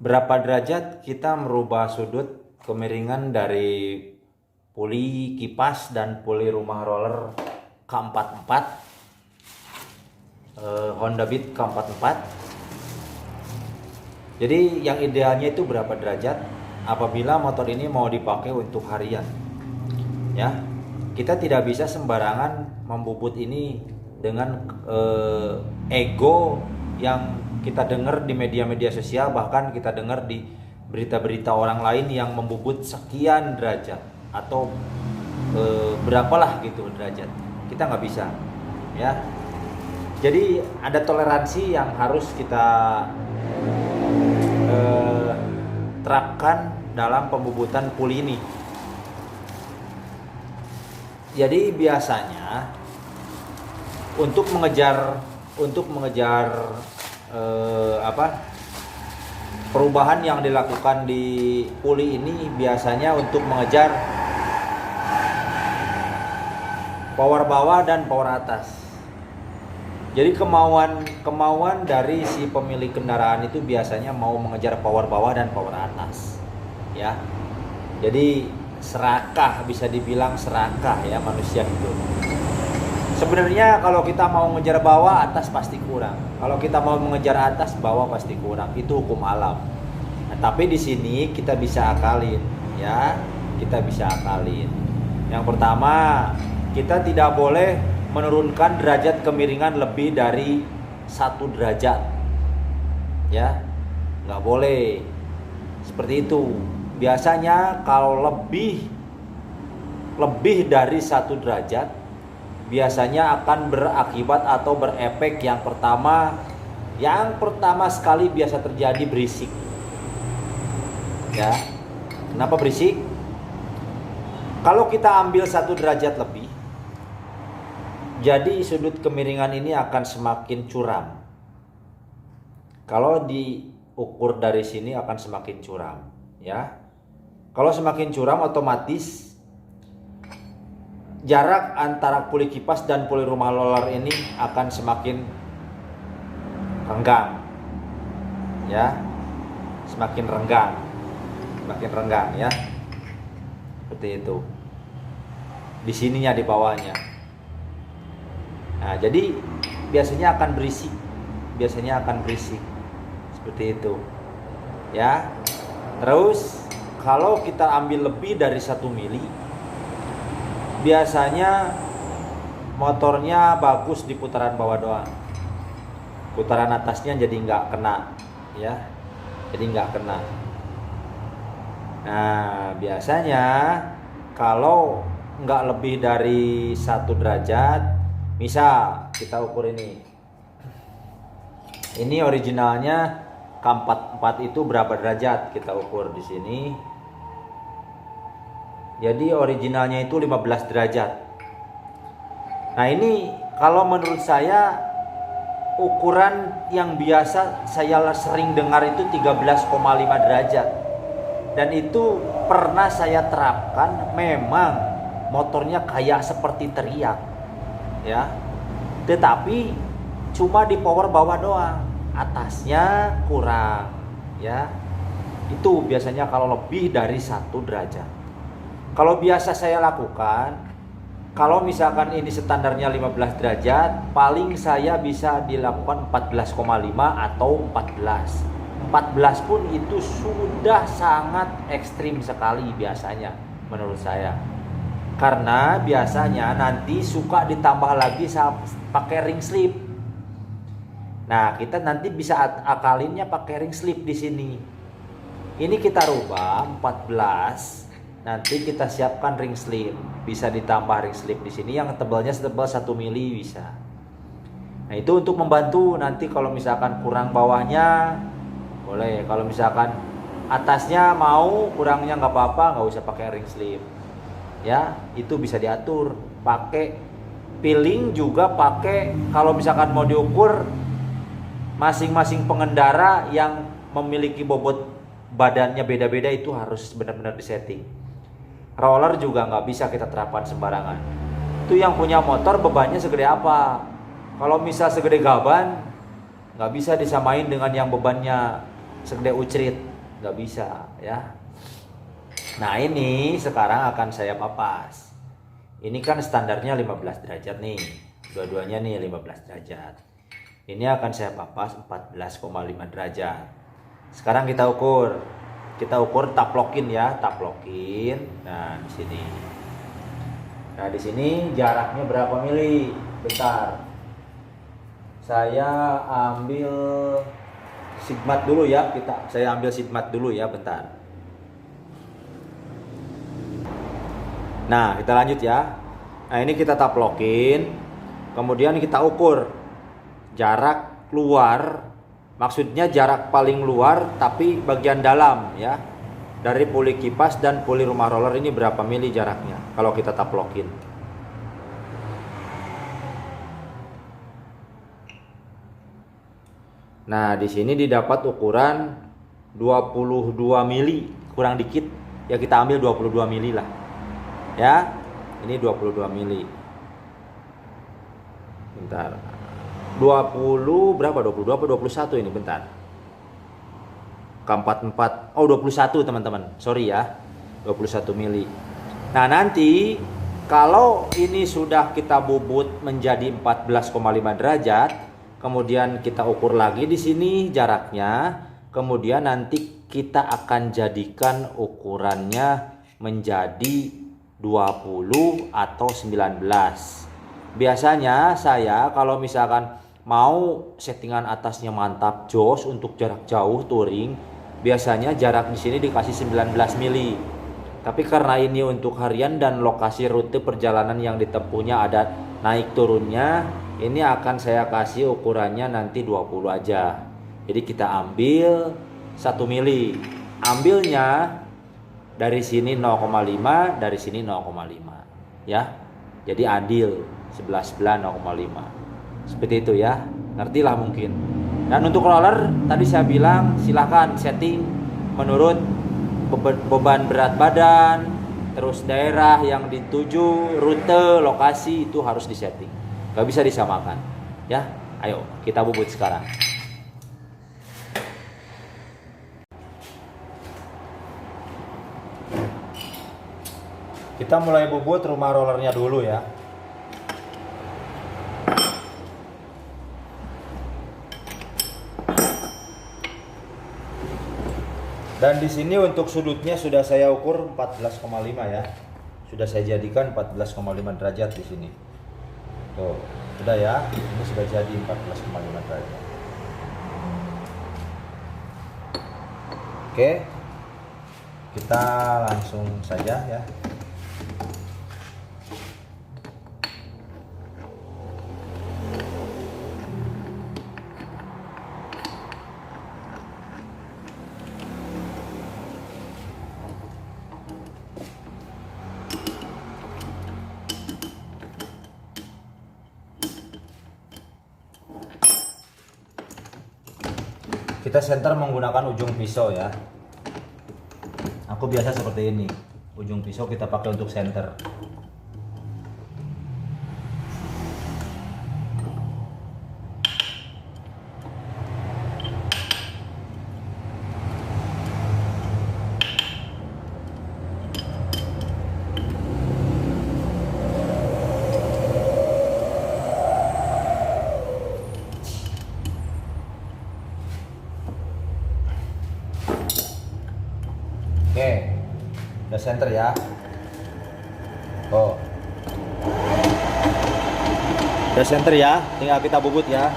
Berapa derajat kita merubah sudut kemiringan dari puli kipas dan puli rumah roller K44 Honda Beat K44. Jadi yang idealnya itu berapa derajat apabila motor ini mau dipakai untuk harian. Ya, kita tidak bisa sembarangan membubut ini dengan ego yang kita dengar di media-media sosial, bahkan kita dengar di berita-berita orang lain yang membubut sekian derajat atau berapalah gitu derajat. Kita nggak bisa, ya. Jadi ada toleransi yang harus kita terapkan dalam pembubutan puli ini. Jadi biasanya untuk mengejar perubahan yang dilakukan di puli ini biasanya untuk mengejar power bawah dan power atas. Jadi kemauan dari si pemilik kendaraan itu biasanya mau mengejar power bawah dan power atas, ya. Jadi serakah, bisa dibilang serakah ya manusia itu. Sebenarnya kalau kita mau mengejar bawah, atas pasti kurang. Kalau kita mau mengejar atas, bawah pasti kurang. Itu hukum alam. Nah, tapi di sini kita bisa akalin, ya. Kita bisa akalin. Yang pertama, kita tidak boleh menurunkan derajat kemiringan lebih dari 1 derajat. Ya. Nggak boleh. Seperti itu. Biasanya kalau lebih dari 1 derajat biasanya akan berakibat atau berefek yang pertama sekali biasa terjadi berisik. Ya. Kenapa berisik? Kalau kita ambil 1 derajat lebih, jadi sudut kemiringan ini akan semakin curam. Kalau diukur dari sini akan semakin curam, ya. Kalau semakin curam otomatis jarak antara puli kipas dan puli rumah roller ini akan semakin renggang, ya, semakin renggang ya, seperti itu. Di sininya, di bawahnya. Nah, jadi biasanya akan berisik, seperti itu, ya. Terus kalau kita ambil lebih dari 1 mili, biasanya motornya bagus di putaran bawah doang. Putaran atasnya jadi nggak kena, ya. Jadi nggak kena. Nah, biasanya kalau nggak lebih dari 1 derajat, misal kita ukur ini. Ini originalnya K44 itu berapa derajat? Kita ukur di sini. Jadi originalnya itu 15 derajat. Nah, ini kalau menurut saya ukuran yang biasa saya sering dengar itu 13,5 derajat. Dan itu pernah saya terapkan, memang motornya kayak seperti teriak, ya. Tetapi cuma di power bawah doang, atasnya kurang, ya. Itu biasanya kalau lebih dari 1 derajat. Kalau biasa saya lakukan, kalau misalkan ini standarnya 15 derajat, paling saya bisa dilakukan 14,5 atau 14. 14 pun itu sudah sangat ekstrim sekali biasanya menurut saya. Karena biasanya nanti suka ditambah lagi pakai ring slip. Nah, kita nanti bisa akalinnya pakai ring slip di sini. Ini kita rubah 14. Nanti kita siapkan ring slip, bisa ditambah ring slip di sini yang tebalnya setebal 1 mili bisa. Nah, itu untuk membantu nanti kalau misalkan kurang bawahnya boleh, kalau misalkan atasnya mau kurangnya nggak apa-apa, nggak usah pakai ring slip. Ya, itu bisa diatur. Pakai piling juga pakai, kalau misalkan mau diukur masing-masing pengendara yang memiliki bobot badannya beda-beda itu harus benar-benar disetting. Roller juga nggak bisa kita terapkan sembarangan. Itu yang punya motor bebannya segede apa. Kalau misal segede gaban, nggak bisa disamain dengan yang bebannya segede ucrit. nggak bisa ya. Nah ini sekarang akan saya papas. Ini kan standarnya 15 derajat nih, dua-duanya nih 15 derajat. Ini akan saya papas 14,5 derajat. Sekarang kita ukur taplokin ya, taplokin. Nah di sini. Nah di sini jaraknya berapa mili? Bentar. Saya ambil sigmat dulu ya, saya ambil sigmat dulu ya, bentar. Nah, kita lanjut ya. Nah, ini kita taplokin. Kemudian kita ukur jarak keluar. Maksudnya jarak paling luar tapi bagian dalam ya. Dari puli kipas dan puli rumah roller ini berapa mili jaraknya kalau kita taplokin. Nah, di sini didapat ukuran 22 mili, kurang dikit. Ya kita ambil 22 mili lah. Ya. Ini 22 mili. Bentar. 20 berapa? 22 apa 21 ini? Bentar. K44. Oh, 21 teman-teman. Sorry ya. 21 mili. Nah, nanti kalau ini sudah kita bubut menjadi 14,5 derajat, kemudian kita ukur lagi di sini jaraknya. Kemudian nanti kita akan jadikan ukurannya menjadi 20 atau 19. Biasanya saya kalau misalkan mau settingan atasnya mantap jos untuk jarak jauh touring, biasanya jarak di sini dikasih 19 mili. Tapi karena ini untuk harian dan lokasi rute perjalanan yang ditempuhnya ada naik turunnya, ini akan saya kasih ukurannya nanti 20 aja. Jadi kita ambil 1 mili. Ambilnya dari sini 0,5, dari sini 0,5 ya. Jadi adil, sebelah 0,5. Seperti itu ya. Ngertilah mungkin. Dan untuk roller tadi saya bilang silahkan setting menurut beban berat badan, terus daerah yang dituju, rute, lokasi itu harus disetting. Gak bisa disamakan ya. Ayo kita bubut sekarang. Kita mulai bubut rumah rollernya dulu ya. Dan di sini untuk sudutnya sudah saya ukur 14,5 ya. Sudah saya jadikan 14,5 derajat di sini. Tuh, sudah ya. Ini sudah jadi 14,5 derajat. Oke. Kita langsung saja ya. Kita center menggunakan ujung pisau ya. Aku biasa seperti ini. Ujung pisau kita pakai untuk center. Oke, udah center ya. Oh, udah center ya. Tinggal kita bubut ya.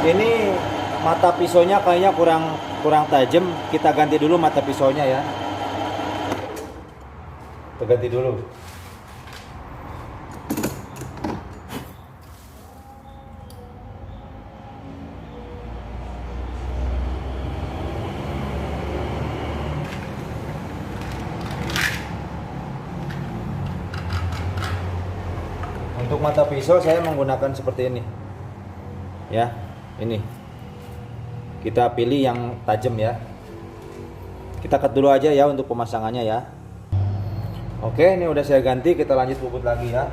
Ini mata pisaunya kayaknya kurang kurang tajam. Kita ganti dulu mata pisaunya ya. Kita ganti dulu. Untuk mata pisau saya menggunakan seperti ini. Ya, ini. Kita pilih yang tajam ya. Kita cut dulu aja ya untuk pemasangannya ya. Oke, ini udah saya ganti, kita lanjut bubut lagi ya.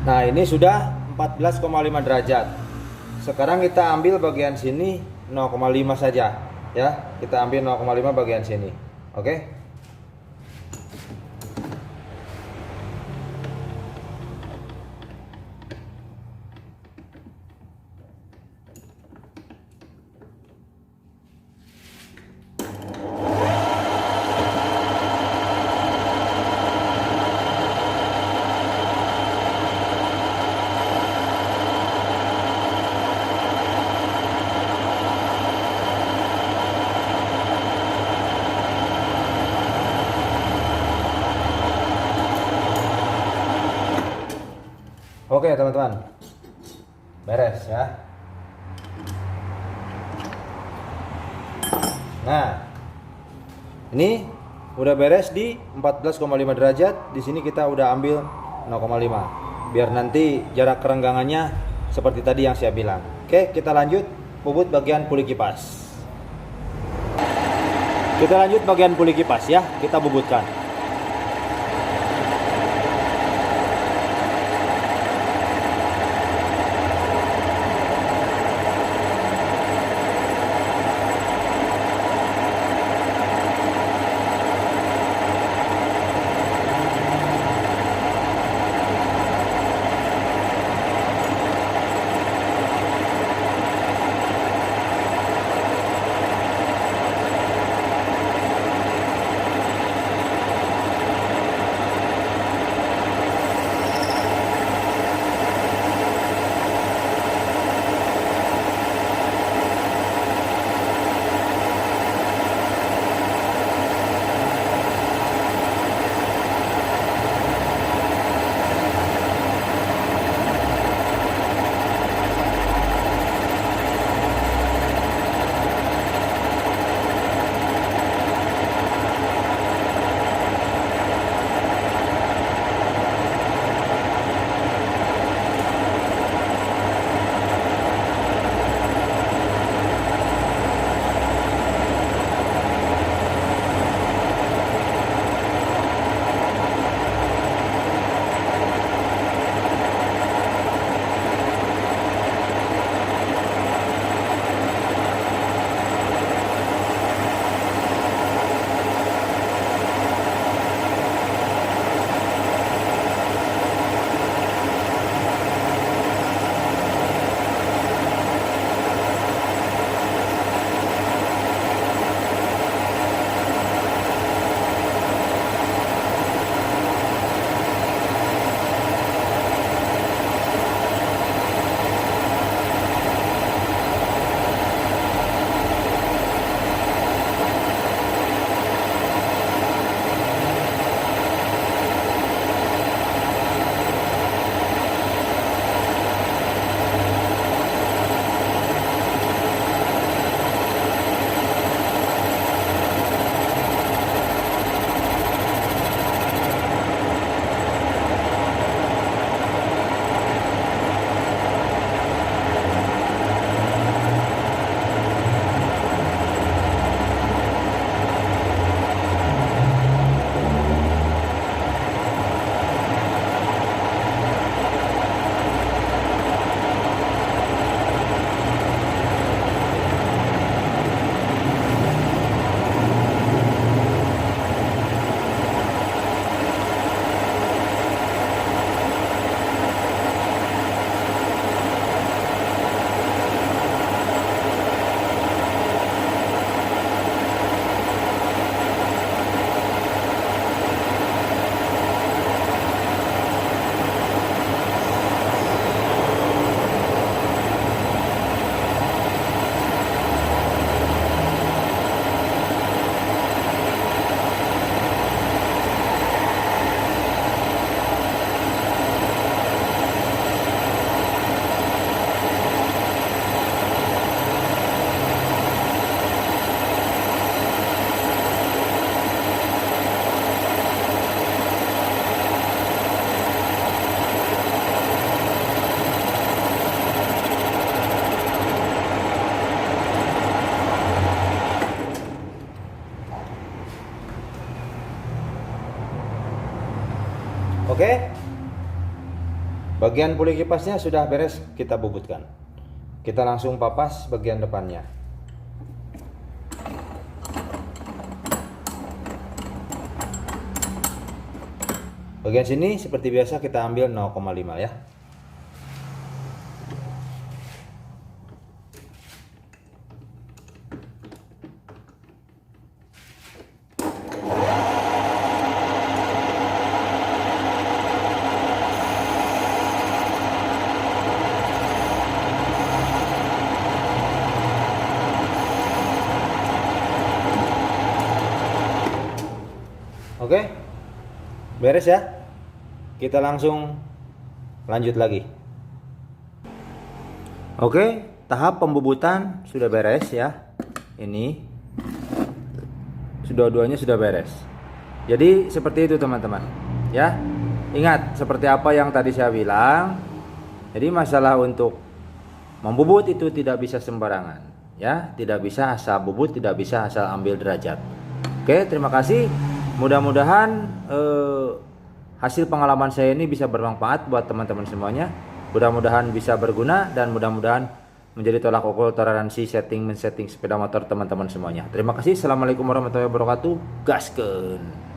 Nah, ini sudah 14,5 derajat. Sekarang kita ambil bagian sini 0,5 saja ya. Kita ambil 0,5 bagian sini. Oke? Oke teman-teman, beres ya. Nah, ini udah beres di 14,5 derajat. Di sini kita udah ambil 0,5. Biar nanti jarak kerenggangannya seperti tadi yang saya bilang. Oke, kita lanjut bubut bagian puli kipas. Kita lanjut bagian puli kipas ya, kita bubutkan. Bagian puli kipasnya sudah beres kita bubutkan. Kita langsung papas bagian depannya. Bagian sini seperti biasa kita ambil 0,5 ya. Oke, beres ya. Kita langsung lanjut lagi. Oke, tahap pembubutan sudah beres ya. Ini dua-duanya sudah beres. Jadi seperti itu teman-teman ya. Ingat seperti apa yang tadi saya bilang. Jadi masalah untuk membubut itu tidak bisa sembarangan ya. Tidak bisa asal bubut, tidak bisa asal ambil derajat. Oke, terima kasih. Mudah-mudahan hasil pengalaman saya ini bisa bermanfaat buat teman-teman semuanya. Mudah-mudahan bisa berguna dan mudah-mudahan menjadi tolak ukur toleransi men-setting sepeda motor teman-teman semuanya. Terima kasih. Assalamualaikum warahmatullahi wabarakatuh. Gaskeun.